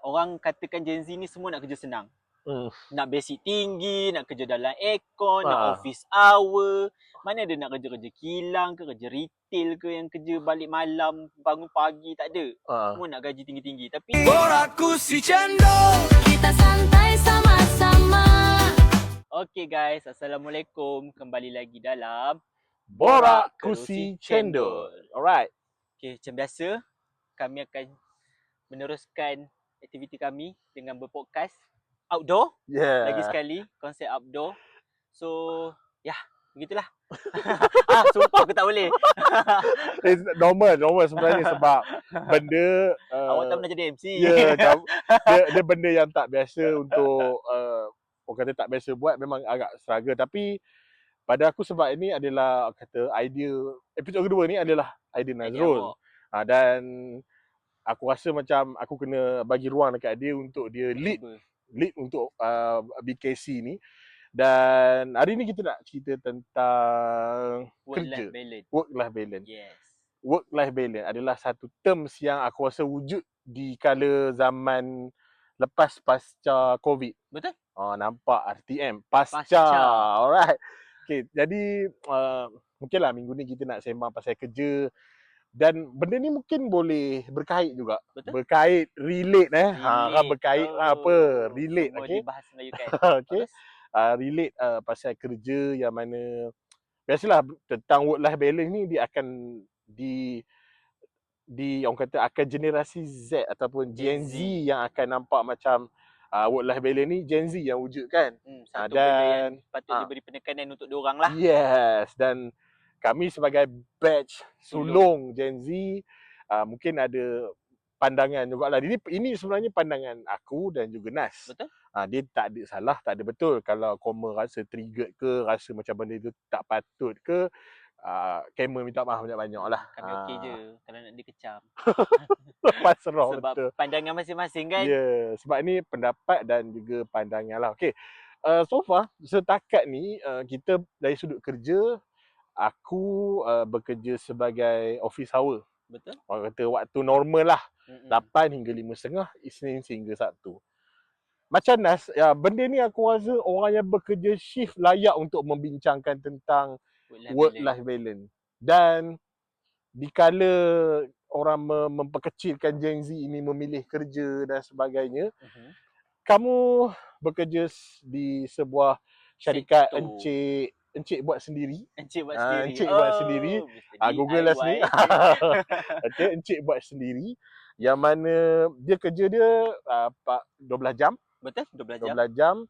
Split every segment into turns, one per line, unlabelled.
orang katakan Gen Z ni semua nak kerja senang.
Hmm.
Nak basic tinggi, nak kerja dalam aircon, nak
Ah.
office hour. Mana ada nak kerja-kerja kilang ke, kerja retail ke, yang kerja balik malam, bangun pagi, tak ada. Semua nak gaji tinggi-tinggi. Tapi
Borak Kursi Cendol,
kita santai sama-sama.
okay guys, Assalamualaikum. Kembali lagi dalam
Borak Kursi Cendol. Alright.
Okay, macam biasa, kami akan meneruskan aktiviti kami dengan berpodcast outdoor.
Yeah.
Lagi sekali, konsep outdoor. So, ya, begitulah. Sumpah aku tak boleh.
It's normal sebenarnya sebab benda
Awak tak pernah jadi MC.
Ya, dia benda yang tak biasa untuk orang kata tak biasa buat, memang agak struggle. Tapi pada aku sebab ini adalah kata idea episod kedua ni adalah idea Nazrul. Dan aku rasa macam aku kena bagi ruang dekat dia untuk dia lead untuk BKC ni. Dan hari ni kita nak cerita tentang kerja. Work-life balance.
Yes.
Work-life balance adalah satu terms yang aku rasa wujud di kala zaman lepas pasca COVID.
Betul?
Nampak RTM. Pasca. Alright. Okay, jadi mungkinlah minggu ni kita nak sembang pasal kerja. Dan benda ni mungkin boleh berkait juga.
Betul?
Relate.
Relate.
Berkait apa? Relate.
Semua
Okay.
dibahas Melayu kan.
Okay. Relate pasal kerja yang mana biasalah tentang work-life balance ni dia akan di orang kata akan generasi Z ataupun Gen Z yang akan nampak macam work-life balance ni Gen Z yang wujud kan.
Satu benda yang patut diberi penekanan untuk diorang lah.
Yes, dan kami sebagai batch sulung Gen Z mungkin ada pandangan jugalah. Ini sebenarnya pandangan aku dan juga Nas.
Betul?
Dia tak ada salah, tak ada betul. Kalau koma rasa triggered ke, rasa macam benda itu tak patut ke, Kamer minta maaf banyak-banyak lah.
Kami okey je kalau nak dikecam.
Pasrah
Sebab
betul.
pandangan masing-masing kan.
Ya, sebab ni pendapat dan juga pandangan lah. Okay, so far setakat ni kita dari sudut kerja, aku bekerja sebagai office hour.
Betul?
Orang kata waktu normal lah. 8 hingga 5.30, Isnin hingga Sabtu. Macam Nas, benda ni aku rasa orang yang bekerja shift layak untuk membincangkan tentang work-life balance. Dan dikala orang memperkecilkan Gen Z ini memilih kerja dan sebagainya, kamu bekerja di sebuah syarikat Encik buat sendiri.
Encik buat
sendiri. Google lah sini. Okay, Encik buat sendiri. Yang mana dia kerja dia 12 jam.
Betul, 12
jam.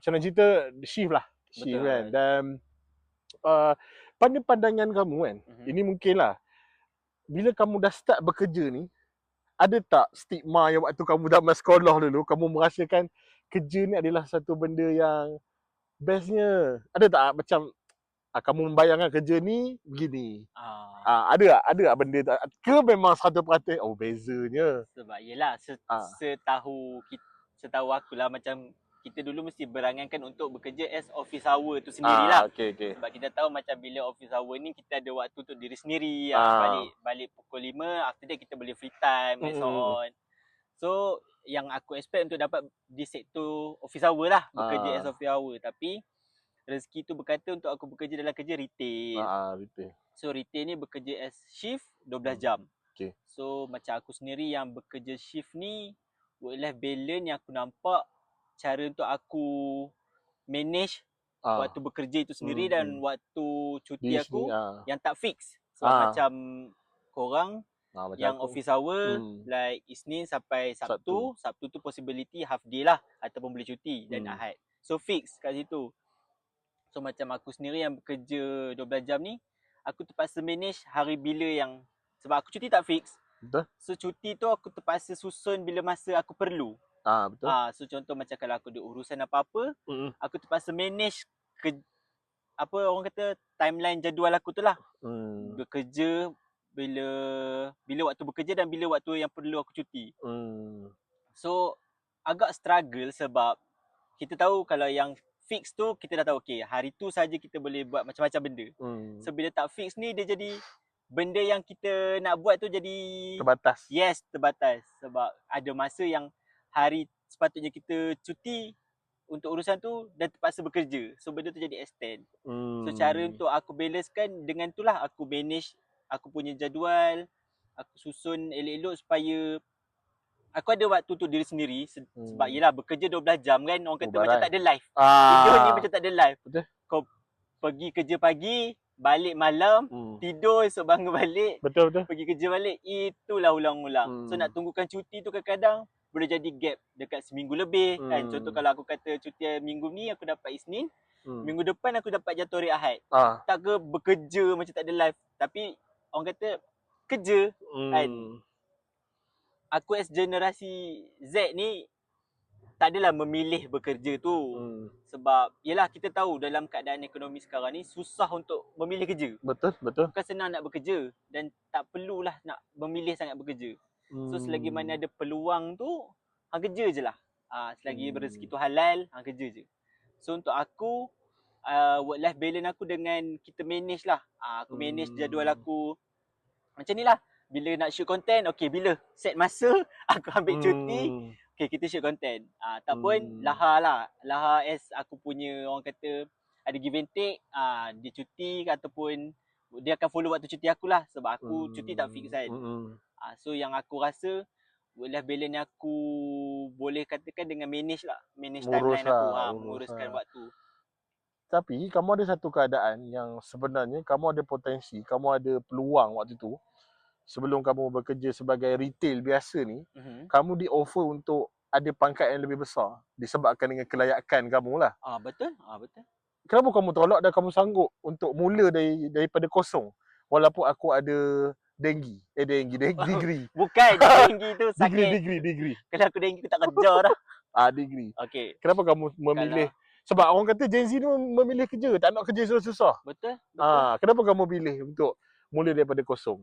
Senang cerita shift lah. Shift
betul.
Kan. Dan pada pandangan kamu kan, ini mungkinlah bila kamu dah start bekerja ni, ada tak stigma yang waktu kamu zaman sekolah dulu, kamu merasakan kerja ni adalah satu benda yang bestnya? Ada tak macam kamu membayangkan kerja ni begini? Ada tak benda tak? Ke memang 100% bezanya?
Sebab yelah, setahu aku lah, macam kita dulu mesti berangankan untuk bekerja as office hour tu sendirilah.
Okay.
Sebab kita tahu macam bila office hour ni kita ada waktu untuk diri sendiri. Balik pukul 5, after that kita boleh free time and so on. So yang aku expect untuk dapat di sektor office hour lah, bekerja as office hour. Tapi rezeki tu berkata untuk aku bekerja dalam kerja retail. So retail ni bekerja as shift 12 jam.
Okay.
So macam aku sendiri yang bekerja shift ni, work-life balance yang aku nampak, cara untuk aku manage waktu bekerja itu sendiri dan waktu cuti aku yang tak fix. So macam korang yang aku, office hour like Isnin sampai Sabtu tu possibility half day lah ataupun boleh cuti dan Ahad. So fix kat situ. So macam aku sendiri yang bekerja 12 jam ni, aku terpaksa manage hari bila yang, sebab aku cuti tak fix.
Betul.
So cuti tu aku terpaksa susun bila masa aku perlu.
Betul.
So contoh macam kalau aku ada urusan apa-apa, aku terpaksa manage orang kata timeline jadual aku tu lah. Bekerja bila waktu bekerja dan bila waktu yang perlu aku cuti. So agak struggle sebab kita tahu kalau yang fix tu kita dah tahu okey, hari tu saja kita boleh buat macam-macam benda. So bila tak fix ni dia jadi benda yang kita nak buat tu jadi
terbatas.
Yes, terbatas. Sebab ada masa yang hari sepatutnya kita cuti untuk urusan tu dan terpaksa bekerja. So benda tu jadi extend. So cara untuk aku balancekan dengan tu lah aku manage aku punya jadual, aku susun elok-elok supaya aku ada waktu untuk diri sendiri sebab yelah bekerja 12 jam kan orang kata macam tak ada life. Hidup ni macam tak ada life.
Betul.
Kau pergi kerja pagi, balik malam, tidur esok bangun balik,
Betul.
pergi kerja balik, itulah ulang-ulang. So nak tunggukan cuti tu kadang-kadang boleh jadi gap dekat seminggu lebih kan. Contoh kalau aku kata cuti minggu ni aku dapat Isnin, minggu depan aku dapat jatuh hari Ahad. Tak ke bekerja macam tak ada life. Tapi orang kata kerja kan. Aku as generasi Z ni tak adalah memilih bekerja tu. Sebab yelah kita tahu dalam keadaan ekonomi sekarang ni susah untuk memilih kerja.
Betul.
Bukan senang nak bekerja dan tak perlulah nak memilih sangat bekerja. So selagi mana ada peluang tu, hang kerja je lah. Selagi rezeki tu halal, hang kerja je. So untuk aku, work life balance aku dengan kita manage lah. Aku manage jadual aku macam ni lah. Bila nak shoot content, okay bila set masa, aku ambil cuti, okay kita shoot content. Tak pun Laha as aku punya orang kata ada give and take, dia cuti ataupun dia akan follow waktu cuti aku lah. Sebab aku cuti tak fix kan. So yang aku rasa work life balance ni aku boleh katakan dengan manage lah. Manage timeline aku, menguruskan waktu.
Tapi kamu ada satu keadaan yang sebenarnya kamu ada potensi, kamu ada peluang waktu tu. Sebelum kamu bekerja sebagai retail biasa ni, kamu di offer untuk ada pangkat yang lebih besar disebabkan dengan kelayakan kamu lah.
Betul.
Kenapa kamu tolak dan kamu sanggup untuk mula daripada kosong? Walaupun aku ada degree.
Bukan denggi tu sakit.
Degree.
Kalau aku denggi aku tak kerja dah.
Degree.
Okay.
Kenapa kamu memilih? Sebab orang kata Gen Z ni memilih kerja, tak nak kerja susah-susah.
Betul.
Kenapa kamu pilih untuk mula daripada kosong?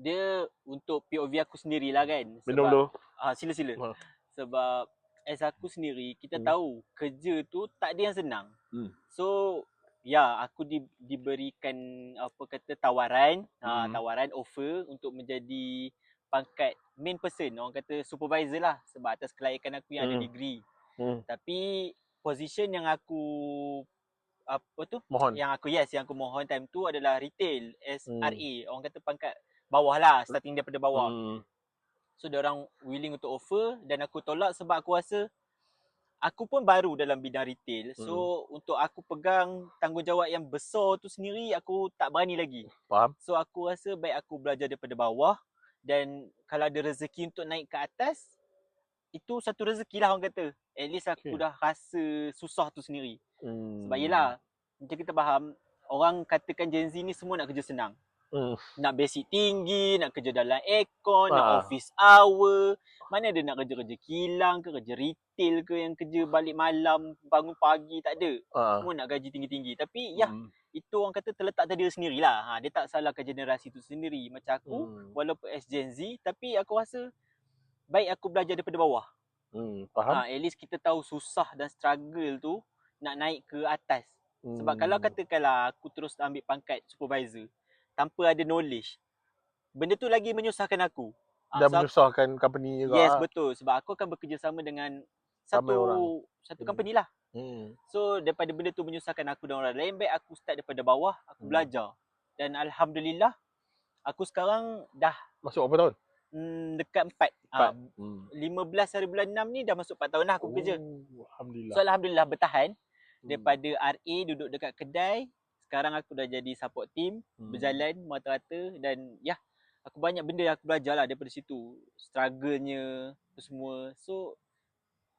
Dia untuk POV aku sendirilah kan.
Minum dulu.
Sila. Sebab as aku sendiri, kita tahu kerja tu tak ada yang senang. So, aku diberikan tawaran, tawaran offer untuk menjadi pangkat main person, orang kata supervisor lah sebab atas kelayakan aku yang ada degree. Tapi position yang aku
mohon.
yang aku mohon time tu adalah retail as RA, orang kata pangkat bawah lah, starting daripada bawah. So diorang willing untuk offer dan aku tolak sebab aku rasa aku pun baru dalam bidang retail. So untuk aku pegang tanggungjawab yang besar tu sendiri aku tak berani lagi.
Faham.
So aku rasa baik aku belajar daripada bawah dan kalau ada rezeki untuk naik ke atas, itu satu rezeki lah orang kata. At least aku dah rasa susah tu sendiri. Sebab yelah, macam kita faham, orang katakan Gen Z ni semua nak kerja senang. Nak basic tinggi, nak kerja dalam aircon, nak office hour. Mana ada nak kerja-kerja kilang ke, kerja retail ke yang kerja balik malam, bangun pagi, tak ada. Semua nak gaji tinggi-tinggi. Tapi itu orang kata terletak pada dia sendirilah. Dia tak salahkan generasi tu sendiri. Macam aku, walaupun as Gen Z, tapi aku rasa baik aku belajar daripada bawah.
Faham.
At least kita tahu susah dan struggle tu nak naik ke atas. Sebab kalau katakanlah aku terus ambil pangkat supervisor tanpa ada knowledge, benda tu lagi menyusahkan aku.
Dan menyusahkan company juga.
Yes, betul. Sebab aku akan bekerjasama dengan satu company lah. So daripada benda tu menyusahkan aku dan orang lain, baik aku start daripada bawah, aku belajar. Dan Alhamdulillah, aku sekarang dah
masuk berapa tahun?
Dekat 4. 15 hari bulan 6 ni dah masuk 4 tahun lah aku kerja.
Alhamdulillah.
So Alhamdulillah bertahan. Daripada RA duduk dekat kedai, sekarang aku dah jadi support team, berjalan merata-rata dan aku banyak benda yang aku belajar lah daripada situ. Struggle-nya tu semua. So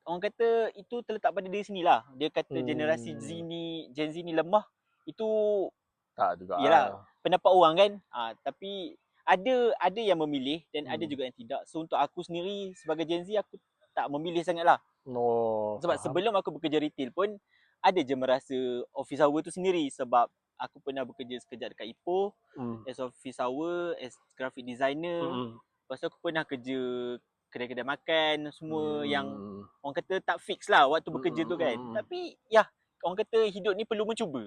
orang kata itu terletak pada diri sinilah. Dia kata generasi Gen Z ni lemah. Itu
tak juga.
Yalah, pendapat orang kan. Tapi ada yang memilih dan ada juga yang tidak. So untuk aku sendiri sebagai Gen Z, aku tak memilih sangat lah. Sebab sebelum aku bekerja retail pun ada je merasa office hour tu sendiri. Sebab aku pernah bekerja sekejap dekat Ipoh as office hour, as graphic designer. Lepas tu aku pernah kerja kedai-kedai makan semua yang orang kata tak fix lah waktu bekerja tu kan. Tapi orang kata hidup ni perlu mencuba.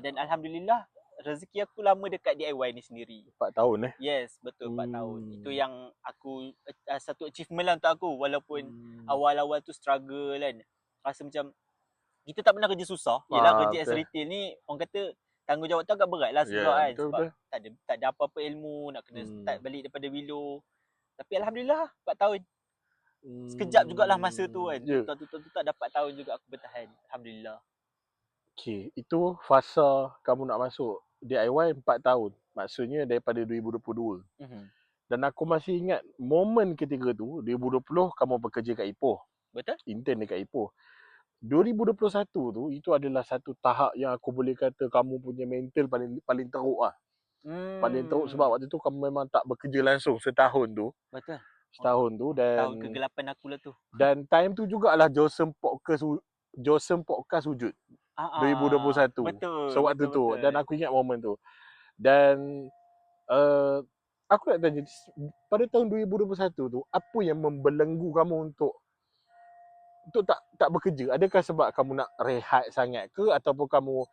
Dan Alhamdulillah rezeki aku lama dekat DIY ni sendiri.
4 tahun
Yes, betul 4 tahun. Itu
Hmm.
yang aku satu achievement lah untuk aku walaupun awal-awal tu struggle kan. Rasa macam kita tak pernah kerja susah. Yelah kerja as
betul.
retail ni orang kata tanggungjawab tu agak berat lah
Ya,
juga kan.
betul,
Sebab
betul.
tak ada apa-apa ilmu, nak kena start balik daripada below. Tapi Alhamdulillah 4 tahun. Sekejap jugalah masa tu kan.
Ya.
Tutak dapat tahun juga aku bertahan. Alhamdulillah.
Okay, itu fasa kamu nak masuk DIY 4 tahun. Maksudnya daripada 2022. Dan aku masih ingat momen ketika tu, 2020 kamu bekerja kat Ipoh.
Betul?
Intern dekat Ipoh. 2021 tu, itu adalah satu tahap yang aku boleh kata kamu punya mental paling teruk lah. Paling teruk sebab waktu tu kamu memang tak bekerja langsung setahun tu.
Betul.
Setahun tu dan
Tahun kegelapan aku lah tu.
Dan time tu jugalah Josem Podcast wujud. 2021.
Betul.
So waktu
betul,
tu
betul.
dan aku ingat momen tu. Dan aku nak tanya pada tahun 2021 tu apa yang membelenggu kamu untuk tak bekerja? Adakah sebab kamu nak rehat sangat ke ataupun kamu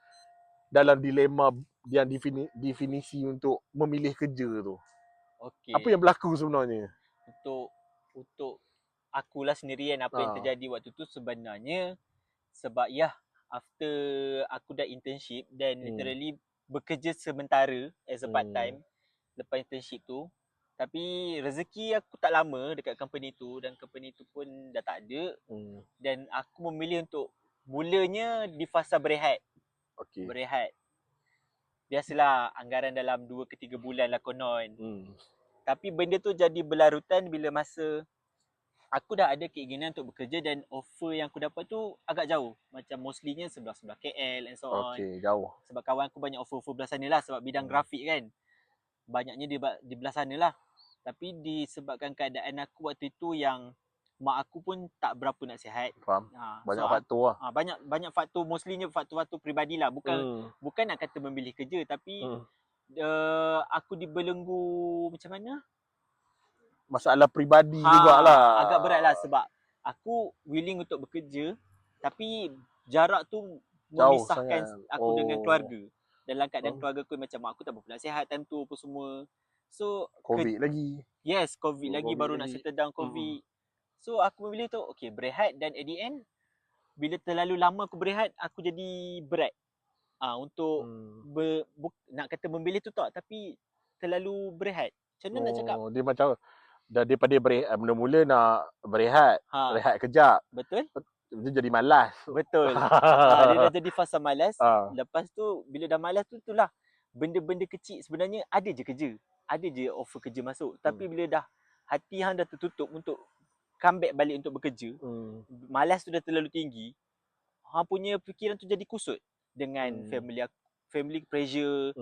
dalam dilema yang definisi untuk memilih kerja tu?
Okey.
Apa yang berlaku sebenarnya?
Untuk akulah sendirian apa yang terjadi waktu tu sebenarnya sebab after aku dah internship dan literally bekerja sementara as a part time lepas internship tu. Tapi rezeki aku tak lama dekat company tu dan company tu pun dah tak ada. Dan aku memilih untuk mulanya di fasa berehat.
Okey.
Berehat. Biasalah anggaran dalam 2 ke 3 bulan lah konon. Tapi benda tu jadi berlarutan bila masa aku dah ada keinginan untuk bekerja dan offer yang aku dapat tu agak jauh. Macam mostlynya sebelah-sebelah KL and so on.
Okey, jauh.
Sebab kawan aku banyak offer-offer belah sana lah sebab bidang grafik kan. Banyaknya di belah sana lah. Tapi disebabkan keadaan aku waktu itu yang mak aku pun tak berapa nak sihat.
Faham. Banyak faktor lah.
Banyak faktor, mostlynya faktor-faktor peribadi lah. Bukan nak kata memilih kerja tapi aku dibelenggu macam mana?
Masalah peribadi jugalah.
Agak berat lah sebab aku willing untuk bekerja tapi jarak tu memisahkan aku dengan keluarga. Dalam keadaan keluarga aku macam mak aku tak berapa sihat time tu apa semua. So
COVID lagi.
Yes, COVID lagi baru nak settle down COVID. So aku memilih tu okay berehat dan at the end bila terlalu lama aku berehat aku jadi berat. Untuk nak kata memilih tu tak tapi terlalu berehat. Macam mana nak cakap?
Dia macam daripada mula-mula nak berehat, rehat kejap.
Betul?
Dia jadi malas.
Betul. Dia dah jadi fasa malas. Lepas tu bila dah malas tu itulah benda-benda kecil sebenarnya ada je kerja. Ada je offer kerja masuk. Tapi bila dah hati hang dah tertutup untuk comeback balik untuk bekerja, malas tu dah terlalu tinggi. Hang punya fikiran tu jadi kusut dengan family pressure.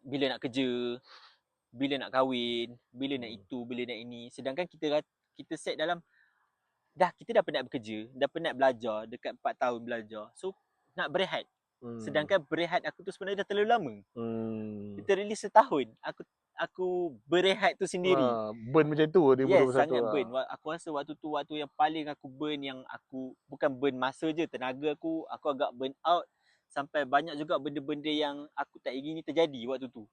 Bila nak kerja, bila nak kahwin, bila nak itu, bila nak ini. Sedangkan kita set dalam kita dah penat bekerja, dah penat belajar, dekat 4 tahun belajar. So nak berehat. Sedangkan berehat aku tu sebenarnya dah terlalu lama. Literally setahun aku berehat tu sendiri.
Burn macam tu 2021.
Yes, sangat burn. Aku rasa waktu tu waktu yang paling aku burn, yang aku bukan burn masa je, tenaga aku agak burn out. Sampai banyak juga benda-benda yang aku tak ingini terjadi waktu tu.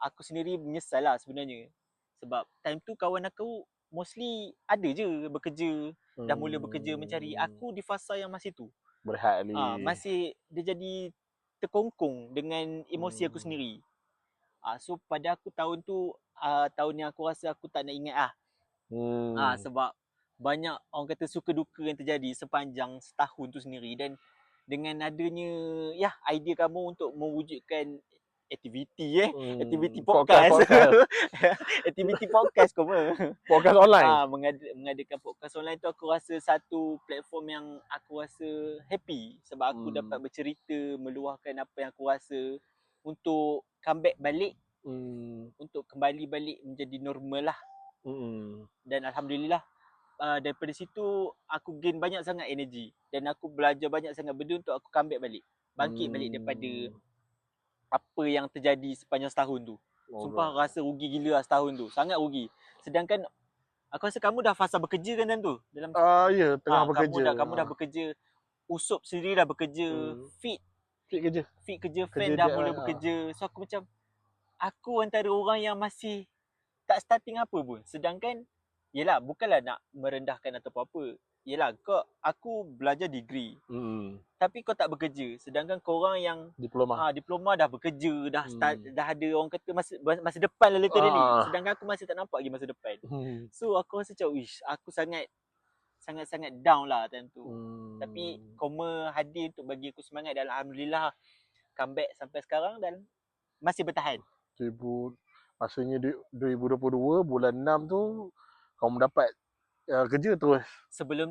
Aku sendiri menyesal lah sebenarnya. Sebab time tu kawan aku mostly ada je bekerja. Dah mula bekerja mencari. Aku di fasa yang masih tu.
Berehat ni.
Masih dia jadi terkongkong dengan emosi aku sendiri. So pada aku tahun tu tahun yang aku rasa aku tak nak ingat lah. Sebab banyak orang kata suka duka yang terjadi sepanjang setahun tu sendiri. Dan dengan adanya idea kamu untuk mewujudkan aktiviti aktiviti podcast. Aktiviti podcast
Podcast online.
Mengadakan podcast online tu aku rasa satu platform yang aku rasa happy sebab aku dapat bercerita, meluahkan apa yang aku rasa untuk comeback balik, untuk kembali balik menjadi normal lah. Dan alhamdulillah daripada situ aku gain banyak sangat energi dan aku belajar banyak sangat benda untuk aku comeback balik, bangkit balik daripada apa yang terjadi sepanjang setahun tu. Sumpah rasa rugi gila lah setahun tu, sangat rugi. Sedangkan aku rasa kamu dah fasa bekerja kan time tu dalam
ya, tengah bekerja.
Kamu dah bekerja, Usop sendiri dah bekerja fit
Fit kerja.
fit kerja,
Kerja
fan dah
dia,
mula bekerja. So aku macam, aku antara orang yang masih tak starting apa pun. Sedangkan, yelah bukanlah nak merendahkan atau apa-apa. Yelah aku belajar degree. Tapi kau tak bekerja. Sedangkan korang yang
Diploma.
diploma dah bekerja, dah start, dah ada orang kata masa depan lah literally. Sedangkan aku masih tak nampak lagi masa depan. So aku rasa macam, aku sangat-sangat down lah time tu. Tapi Koma hadir untuk bagi aku semangat dan alhamdulillah comeback sampai sekarang dan masih bertahan.
Maksudnya 2022 bulan 6 tu kau mendapat kerja terus.
Sebelum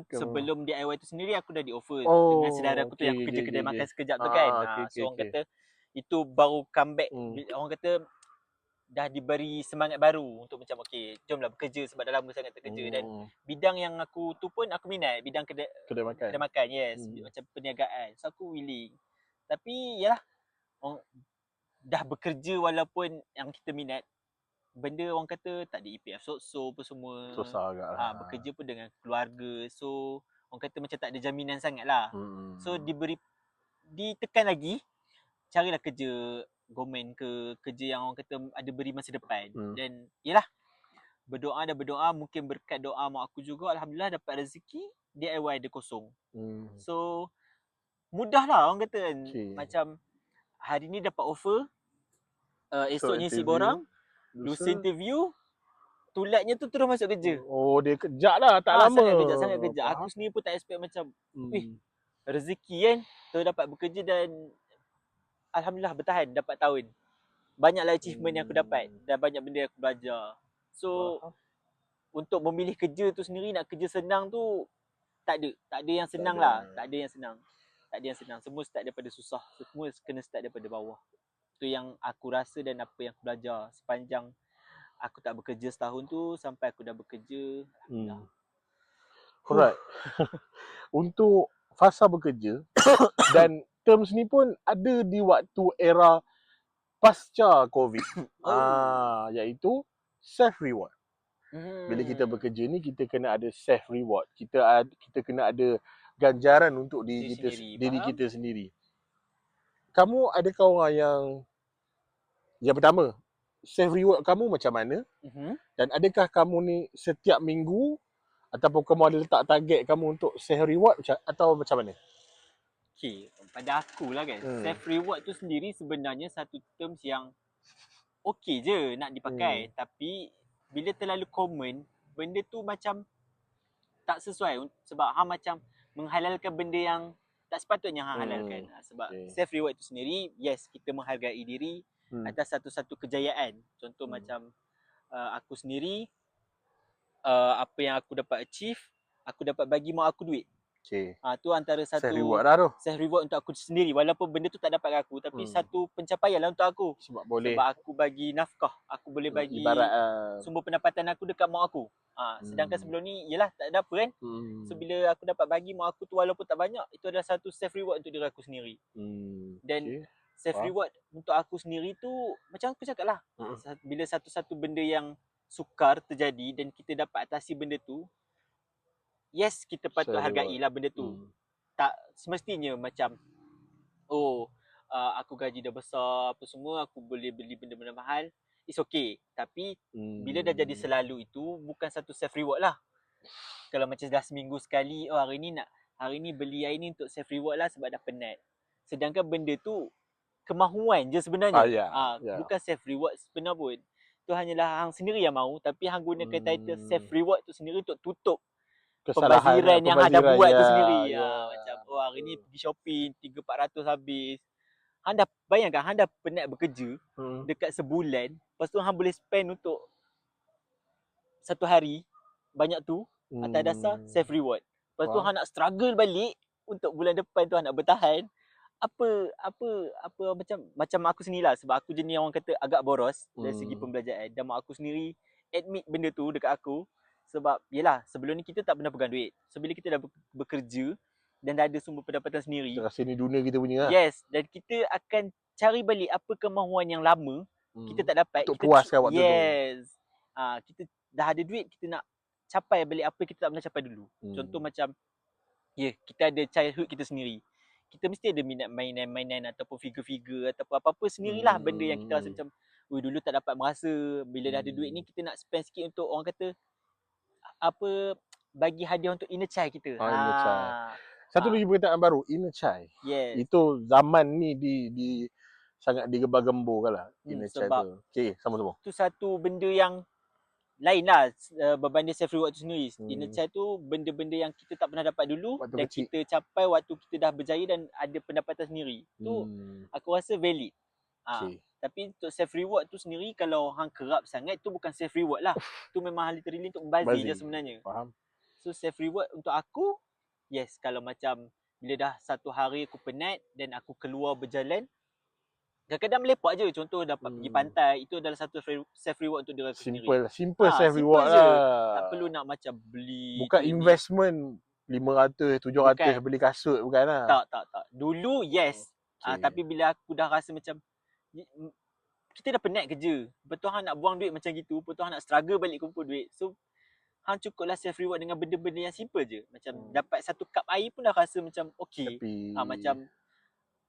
DIY tu sendiri aku dah di offer dengan
Oh,
saudara aku tu yang aku kerja kedai makan sekejap tu kan. So orang kata itu baru comeback. Orang kata dah diberi semangat baru untuk macam okey, jomlah bekerja sebab dah lama sangat tak kerja. Dan bidang yang aku tu pun aku minat, bidang kedai makan, yes, macam perniagaan. So aku willing. Tapi yalah, dah bekerja walaupun yang kita minat, benda orang kata tak ada EPF so apa semua.
Susah agak lah.
Bekerja pun dengan keluarga. So orang kata macam tak ada jaminan sangat lah. So ditekan lagi, carilah kerja government ke, kerja yang orang kata ada beri masa depan. Dan yelah, berdoa, mungkin berkat doa mak aku juga, alhamdulillah dapat rezeki DIY ada kosong. So mudah lah orang kata kan. Macam hari ni dapat offer, esoknya isi borang, lusa interview, tulatnya tu terus masuk kerja.
Oh, dia kejap lah, tak lama.
Sangat kejap. Aku sendiri pun tak expect macam, rezeki kan, terus dapat bekerja dan alhamdulillah bertahan dapat tahun. Banyaklah achievement yang aku dapat dan banyak benda yang aku belajar. So, untuk memilih kerja tu sendiri, nak kerja senang tu, tak ada yang senang lah. Tak ada yang senang. Semua start daripada susah. Semua kena start daripada bawah. Itu yang aku rasa dan apa yang aku belajar sepanjang aku tak bekerja setahun tu sampai aku dah bekerja.
Alright. Untuk fasa bekerja dan terms ni pun ada di waktu era pasca COVID. Iaitu self reward. Bila kita bekerja ni kita kena ada self reward. Kita kena ada ganjaran untuk diri kita sendiri. Kamu adakah orang yang pertama, self reward kamu macam mana? Dan adakah kamu ni setiap minggu ataupun kamu ada letak target kamu untuk self reward atau macam mana?
Okay, pada aku lah kan, self reward tu sendiri sebenarnya satu terms yang okey je nak dipakai. Tapi bila terlalu common, benda tu macam tak sesuai. Sebab hang macam menghalalkan benda yang tak sepatutnya hang halalkan. Sebab self reward tu sendiri, yes, kita menghargai diri atas satu-satu kejayaan. Contoh macam aku sendiri, apa yang aku dapat achieve, aku dapat bagi mak aku duit. Tu antara satu
self reward lah tu.
Self reward untuk aku sendiri. Walaupun benda tu tak dapat kat aku, tapi satu pencapaian lah untuk aku.
Sebab
aku bagi nafkah, aku boleh bagi sumber pendapatan aku dekat mak aku. Sedangkan sebelum ni, yelah tak ada apa kan. So bila aku dapat bagi mak aku tu walaupun tak banyak, itu adalah satu self reward untuk diri aku sendiri. Dan self reward untuk aku sendiri tu, macam aku cakap lah, bila satu-satu benda yang sukar terjadi dan kita dapat atasi benda tu, yes, kita patut hargailah benda tu. Tak semestinya macam aku gaji dah besar apa semua, aku boleh beli benda-benda mahal. It's okay. Tapi bila dah jadi selalu itu, bukan satu self reward lah. Kalau macam dah seminggu sekali, hari ni beli air ni untuk self reward lah sebab dah penat. Sedangkan benda tu kemahuan je sebenarnya. Bukan self reward sebenar pun. Itu hanyalah hang sendiri yang mahu, tapi hang gunakan title self reward tu sendiri untuk tutup pembaziran yang hang dah buat tu sendiri. Macam hari ni pergi shopping 300-400 habis. Hang dah bayangkan hang dah penat bekerja dekat sebulan, lepas tu hang boleh spend untuk satu hari banyak tu atas dasar self reward. Lepas tu hang nak struggle balik untuk bulan depan tu hang nak bertahan. Macam aku sendirilah, sebab aku jenis orang kata agak boros dari segi pembelajaran. Dan mak aku sendiri admit benda tu dekat aku. Sebab yelah, sebelum ni kita tak pernah pegang duit. So bila kita dah bekerja dan dah ada sumber pendapatan sendiri,
kita rasa ni dunia kita punya lah.
Yes, dan kita akan cari balik apa kemahuan yang lama kita tak dapat.
Untuk puaskan waktu tu.
Yes. Kita dah ada duit, kita nak capai balik apa kita tak pernah capai dulu. Contoh macam, kita ada childhood kita sendiri. kita mesti ada minat mainan-mainan ataupun figure-figure ataupun apa-apa sendirilah benda yang kita rasa macam dulu tak dapat merasa, bila dah ada duit ni kita nak spend sikit untuk orang kata apa, bagi hadiah untuk inner child kita.
Inner child. Satu
Ah.
lagi perkataan baru, inner child.
Yes.
Itu zaman ni di sangat digembar-gemburkan lah inner child
sebab
tu. Okay, sama-sama.
tu satu benda yang lain lah berbanding self reward tu sendiri. Inner child tu benda-benda yang kita tak pernah dapat dulu
Waktu
dan
kecil.
kita capai waktu kita dah berjaya dan ada pendapatan sendiri. Tu aku rasa valid.
Okay.
Tapi untuk self reward tu sendiri, kalau hang kerap sangat, tu bukan self reward lah. Tu memang literally untuk membazir je sebenarnya.
Faham.
So self reward untuk aku, yes, kalau macam bila dah satu hari aku penat dan aku keluar berjalan, kadang-kadang melepak je. Contoh dapat pergi pantai, itu adalah satu self reward untuk diri aku sendiri.
Simple self reward
je.
lah.
Tak perlu nak macam beli.
Bukan investment 500, 700 beli kasut, bukan lah.
Tak. Dulu yes. Tapi bila aku dah rasa macam kita dah penat kerja, betul hang nak buang duit macam gitu, betul hang nak struggle balik kumpul duit. So hang cukuplah self reward dengan benda-benda yang simple je. Macam dapat satu cup air pun dah rasa macam okey. Macam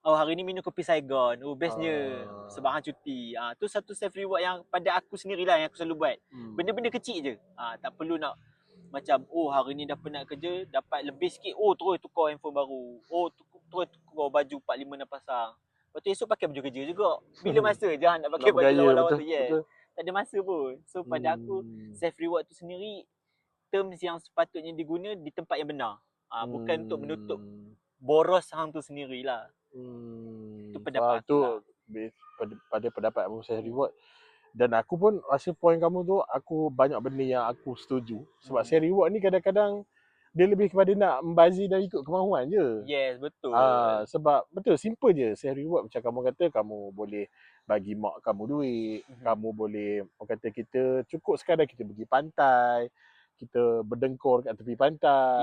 hari ni minum kopi Saigon. Bestnya sebab hang cuti. Tu satu self reward yang pada aku sendirilah yang aku selalu buat. Benda-benda kecil je. Tak perlu nak macam hari ni dah penat kerja, dapat lebih sikit, terus tukar handphone baru. Terus tukar baju 4-5 nak pasang. Lepas tu esok pakai baju kerja juga. Bila masa je nak pakai baju lawan-lawan tu. Yes. Tak ada masa pun. So pada aku self reward tu sendiri terms yang sepatutnya diguna di tempat yang benar. Bukan untuk menutup boros hang tu sendirilah. Itu pendapat aku lah.
Pada pendapat aku self reward. Dan aku pun rasa point kamu tu, aku banyak benda yang aku setuju. Sebab self reward ni kadang-kadang dia lebih kepada nak membazir dan ikut kemahuan je.
Yes, betul.
Sebab betul, simple je. Self reward macam kamu kata, kamu boleh bagi mak kamu duit. Kamu boleh, orang kata kita cukup sekadar kita pergi pantai. Kita berdengkur kat tepi pantai.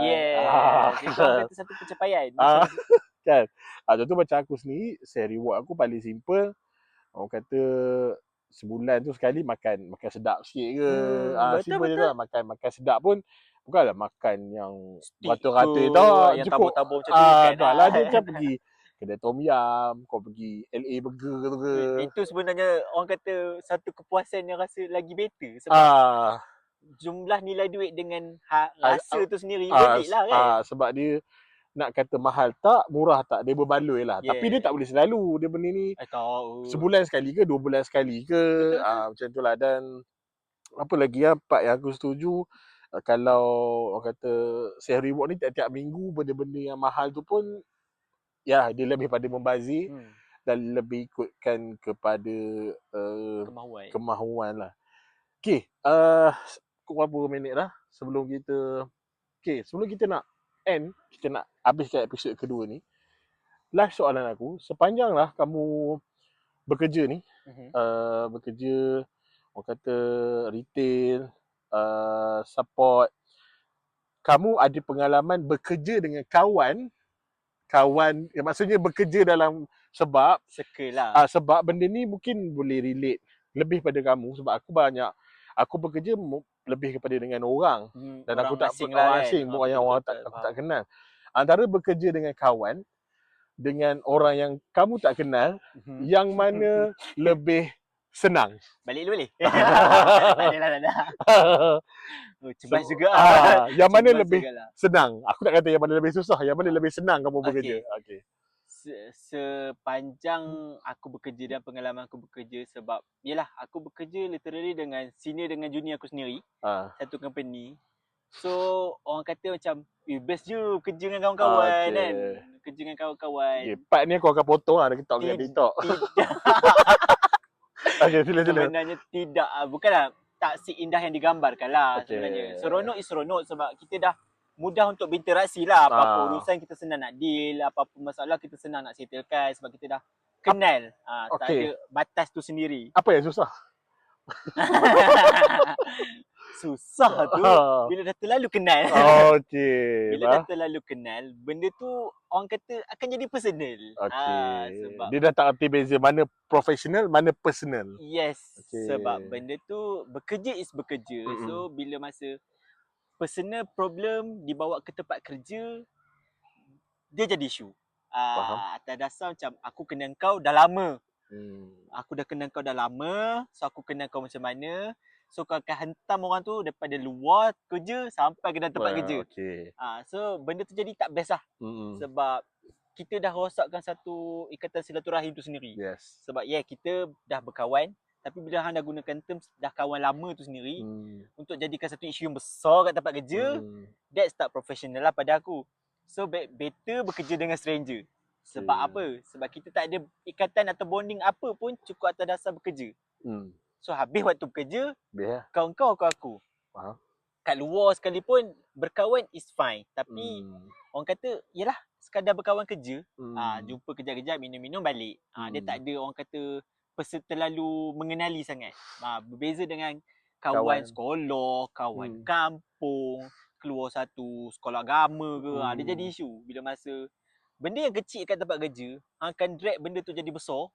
Itu orang kata satu pencapaian.
Kan? Contoh macam aku sendiri, self reward aku paling simple. Orang kata sebulan tu sekali makan sedap sikit ke. Simple je lah. Makan sedap pun bukanlah makan yang ratus-ratus tau.
Yang
cukup
tabur-tabur macam tu kan.
Lah dia macam pergi kedai tom yum, kau pergi LA Burger tu ke.
Itu sebenarnya orang kata satu kepuasan yang rasa lagi better. Sebab jumlah nilai duit dengan rasa tu sendiri valid lah kan.
Sebab dia nak kata mahal tak, murah tak, dia berbaloi lah. Tapi dia tak boleh selalu. Dia benda ni sebulan sekali ke, 2 bulan sekali ke. Macam tu lah. Dan apa lagi part yang aku setuju, kalau orang kata self reward ni tiap-tiap minggu benda-benda yang mahal tu pun dia lebih pada membazir dan lebih ikutkan kepada kemahuan lah. Okay, berapa minit dah sebelum kita nak end, kita nak habiskan episod kedua ni. Last soalan aku, sepanjanglah kamu bekerja ni, bekerja orang kata retail, support, kamu ada pengalaman bekerja dengan kawan, maksudnya bekerja dalam sebab sebab benda ni mungkin boleh relate lebih pada kamu. Sebab aku bekerja lebih kepada dengan orang dan
orang
aku tak
asing
orang
lah
asing,
kan.
orang yang aku tak kenal. Antara bekerja dengan kawan dengan orang yang kamu tak kenal, yang mana lebih senang?
Balik dulu boleh? Tak ada. Cebas juga.
Yang mana lebih senang? Aku tak kata yang mana lebih susah, yang mana lebih senang kamu bekerja. Okay.
Sepanjang aku bekerja dan pengalaman aku bekerja, sebab yelah aku bekerja literally dengan senior dengan junior aku sendiri, satu company. So orang kata macam best je kerja dengan kawan-kawan kan. Kerja dengan kawan-kawan.
Part ni aku akan potong lah, kita dengan TikTok. Sila.
Sebenarnya tidak, bukanlah tak seindah yang digambarkan lah sebenarnya. Seronok is seronok sebab kita dah mudah untuk berinteraksi lah. Apa-apa urusan kita senang nak deal, apa-apa masalah kita senang nak settlekan sebab kita dah kenal. Tak ada batas tu sendiri.
Apa yang susah?
Susah tu bila dah terlalu kenal. Bila dah terlalu kenal, benda tu orang kata akan jadi personal. Sebab
dia dah tak arti beza mana profesional, mana personal.
Yes. Sebab benda tu bekerja is bekerja. So bila masa personal problem dibawa ke tempat kerja, dia jadi isu.
Faham.
Atas dasar macam aku kenal kau dah lama.
Hmm.
Aku dah kenal kau dah lama, so aku kenal kau macam mana. So kau akan hentam orang tu daripada luar kerja sampai ke dalam tempat kerja.
Okay.
So benda tu jadi tak best lah. Sebab kita dah rosakkan satu ikatan silaturahim tu sendiri.
Yes.
Sebab kita dah berkawan, tapi bila hang dah gunakan terms dah kawan lama tu sendiri untuk jadikan satu isu yang besar kat tempat kerja, that's tak professional lah pada aku. So better bekerja dengan stranger. Sebab apa? Sebab kita tak ada ikatan atau bonding apa pun, cukup atas dasar bekerja. So habis waktu bekerja, kawan kau aku.
Faham.
Kat luar sekalipun berkawan is fine. Tapi orang kata yalah sekadar berkawan kerja, jumpa kejap-kejap minum-minum balik. Dia tak ada orang kata terlalu mengenali sangat. Berbeza dengan kawan sekolah, kawan kampung, keluar satu sekolah agama ke, dia jadi isu bila masa benda yang kecil kat tempat kerja, akan drag benda tu jadi besar.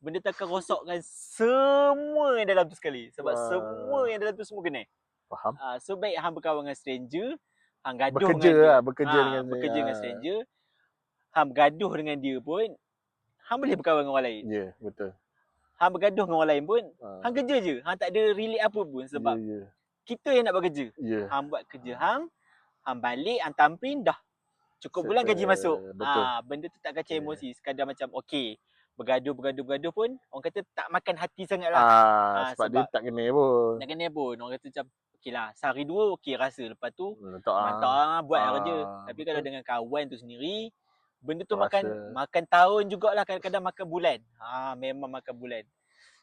Benda tu akan rosakkan semua yang dalam tu sekali. Sebab semua yang dalam tu semua kena.
Faham.
So baik hang berkawan dengan stranger, hang gaduh
Bekerja
dengan dia.
lah, bekerja
dengan stranger. Hang bergaduh dengan dia pun, hang boleh berkawan dengan orang lain.
Ya, betul.
Hang bergaduh dengan orang lain pun, hang kerja je. Hang tak ada relate apa pun sebab kita yang nak bekerja. Hang buat kerja hang balik, hang tamprin dah. Cukup bulan gaji masuk. Benda tu tak kacau emosi. Sekadar macam bergaduh pun orang kata tak makan hati sangat lah.
Sebab dia tak kena pun.
Tak kena pun. Orang kata macam okey lah, sehari dua okey rasa. Lepas tu mantap buat kerja. Tapi kalau dengan kawan tu sendiri, benda tu makan tahun jugalah, kadang-kadang makan bulan. Memang makan bulan.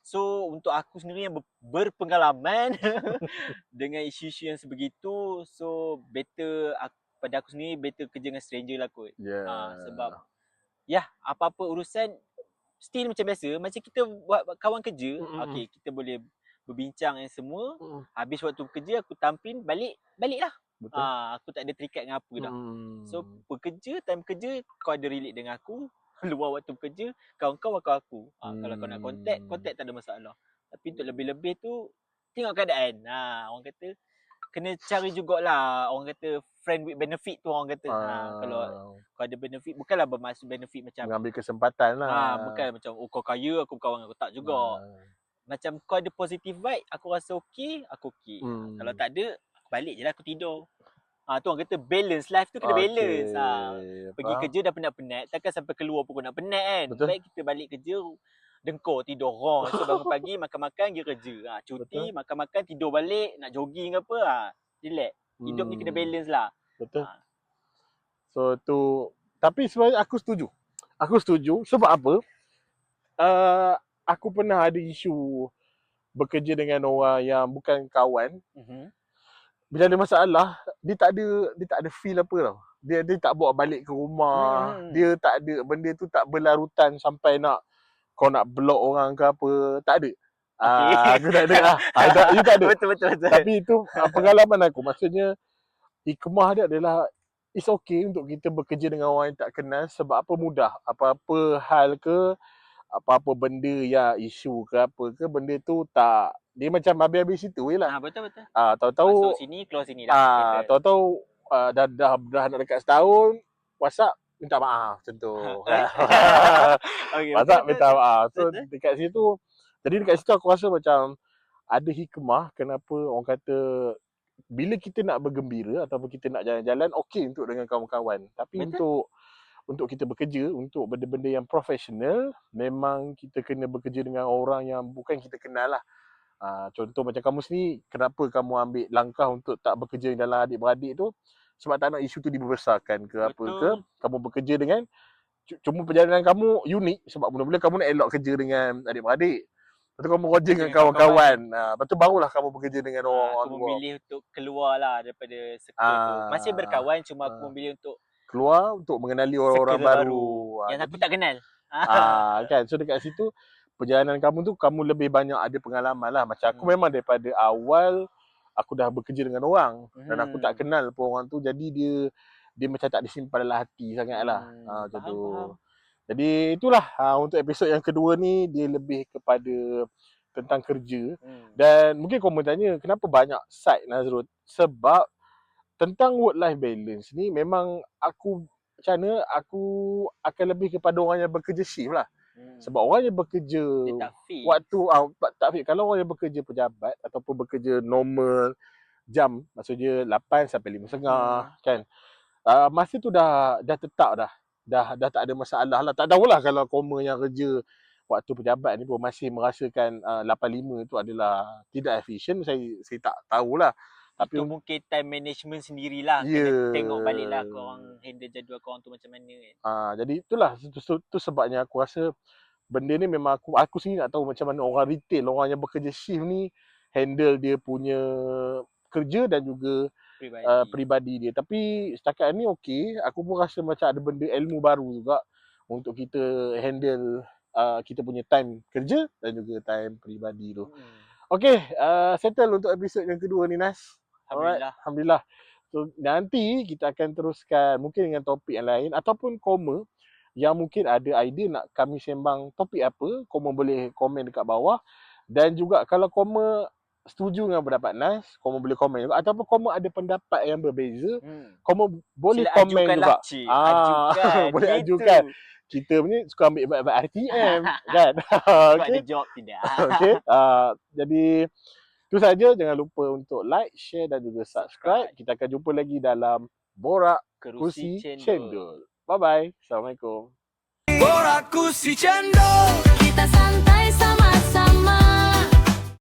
So untuk aku sendiri yang berpengalaman dengan isu-isu yang sebegitu, so better pada aku sendiri better kerja dengan stranger lah kot. Sebab apa-apa urusan still macam biasa, macam kita buat kawan kerja, okey kita boleh berbincang yang semua. Habis waktu kerja aku tampin baliklah. Aku tak ada terikat dengan apa dah. So bekerja, time kerja kau ada relate dengan aku. Luar waktu bekerja, kawan-kawan aku. Kalau kau nak contact tak ada masalah. Tapi untuk lebih-lebih tu tengok keadaan. Orang kata kena cari jugalah, orang kata friend with benefit tu orang kata. Kalau kau ada benefit, bukanlah bermaksud benefit macam
mengambil kesempatan lah.
Bukan macam kau kaya aku berkawan dengan kau, tak juga. Macam kau ada positive vibe, aku rasa okey, aku okey. Kalau tak ada, aku balik je lah, aku tidur. Tu orang kata balance, life tu kena balance. Pergi kerja dah penat-penat, takkan sampai keluar pun kau nak penat kan. Betul. Baik kita balik kerja, dengkur, tidur orang. So bangun pagi, makan-makan, pergi kerja. Cuti, makan-makan, tidur balik, nak jogging ke apa. Relax. Hidup ni kena balance lah.
Betul. So tu, tapi sebenarnya aku setuju. Aku setuju sebab apa? Aku pernah ada isu bekerja dengan orang yang bukan kawan. Bila ada masalah, dia tak ada feel apa tau. Dia tak bawa balik ke rumah. Dia tak ada, benda tu tak berlarutan sampai kau nak block orang ke apa. Tak ada. Aku tak ada lah. You tak ada.
Betul.
Tapi itu pengalaman aku. Maksudnya hikmah dia adalah it's okay untuk kita bekerja dengan orang yang tak kenal. Sebab apa mudah. Apa-apa hal ke, apa-apa benda ya isu ke apa ke, benda tu tak, dia macam habis-habis situ je lah.
Betul.
Tahu-tahu
masuk sini, keluar sini dah.
Tahu-tahu dah nak dekat setahun, WhatsApp minta maaf macam tu. WhatsApp minta maaf. So dekat situ, jadi dekat situ aku rasa macam ada hikmah kenapa orang kata bila kita nak bergembira ataupun kita nak jalan-jalan, okey untuk dengan kawan-kawan. Tapi untuk kita bekerja, untuk benda-benda yang profesional, memang kita kena bekerja dengan orang yang bukan kita kenal lah. Contoh macam kamu sendiri, kenapa kamu ambil langkah untuk tak bekerja dalam adik-beradik tu? Sebab tak nak isu tu dibesarkan ke apa ke. Kamu bekerja dengan, cuma perjalanan kamu unik sebab mula-mula kamu nak elok kerja dengan adik-beradik. Lepas tu kamu kerja dengan kawan-kawan. Lepas tu barulah kamu bekerja dengan orang.
Aku memilih untuk keluar lah daripada circle tu. Masih berkawan, cuma aku memilih untuk
keluar untuk mengenali orang-orang baru.
Yang aku tak kenal.
Kan? So dekat situ, perjalanan kamu tu, kamu lebih banyak ada pengalaman lah. Macam aku memang daripada awal, aku dah bekerja dengan orang. Dan aku tak kenal pun orang tu. Jadi dia macam tak disimpan dalam hati sangat lah. Macam tu. Jadi itulah untuk episod yang kedua ni, dia lebih kepada tentang kerja. Dan mungkin kau bertanya, kenapa banyak side Nazrul? Sebab tentang work-life balance ni memang aku macam mana aku akan lebih kepada orang yang bekerja shift lah. Sebab orang yang bekerja
Dia tak fit.
waktu tak fit. Kalau orang yang bekerja pejabat ataupun bekerja normal jam, maksudnya 8 sampai 5.30 kan. Masa tu dah tetap dah. Dah tak ada masalah lah. Tak tahulah kalau koma yang kerja waktu pejabat ni pun masih merasakan 8.5 tu adalah tidak efisien. Saya tak tahulah. Tapi
Itu mungkin time management sendirilah.
Ya.
Kena tengok balik lah korang handle jadual korang tu macam mana kan.
jadi itulah tu sebabnya aku rasa benda ni memang aku sendiri nak tahu macam mana orang retail, orang yang bekerja shift ni handle dia punya kerja dan juga peribadi dia. Tapi setakat ni okey, aku pun rasa macam ada benda ilmu baru juga untuk kita handle kita punya time kerja dan juga time peribadi tu. Okey, settle untuk episod yang kedua ni Nas. Alhamdulillah. So nanti kita akan teruskan mungkin dengan topik yang lain ataupun koma yang mungkin ada idea nak kami sembang topik apa, koma boleh komen dekat bawah. Dan juga kalau koma setuju dengan pendapat Nas, koma boleh komen juga. Ataupun koma ada pendapat yang berbeza, koma boleh
Sila
komen juga.
Ajukan.
Boleh
gitu.
ajukan. Kita punya suka ambil baik-baik RTM kan.
Sebab
Okey.
dia jawab tidak.
Okey. Jadi itu saja, jangan lupa untuk like, share dan juga subscribe. Kita akan jumpa lagi dalam Borak Kursi Cendol. Bye-bye. Assalamualaikum.
Borak Kursi Cendol.
Kita santai sama-sama.